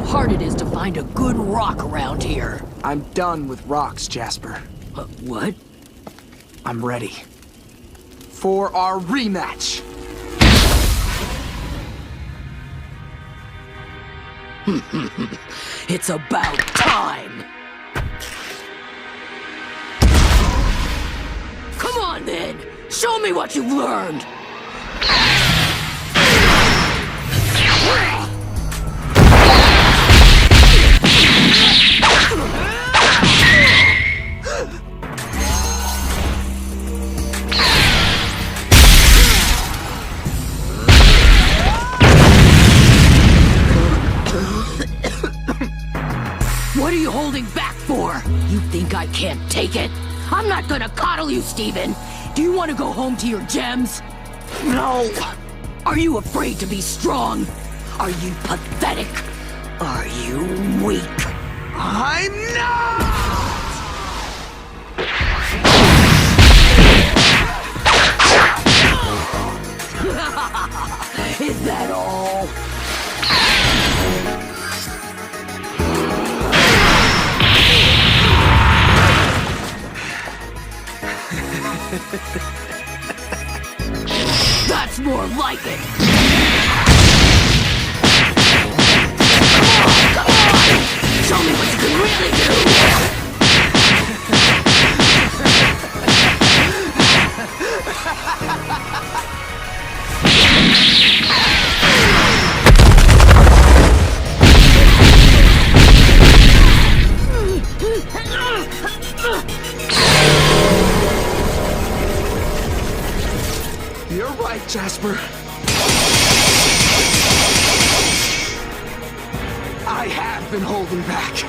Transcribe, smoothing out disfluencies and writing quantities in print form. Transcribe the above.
hard it is to find a good rock around here. I'm done with rocks, Jasper. What? I'm ready. For our rematch! It's about time! Come on then! Show me what you've learned! What are you holding back for? You think I can't take it? I'm not gonna coddle you, Steven! Do you want to go home to your gems? No! Are you afraid to be strong? Are you pathetic? Are you weak? I'm not! Is that all? That's more like it! Come on! Show me what you can really do! You're right, Jasper. I have been holding back.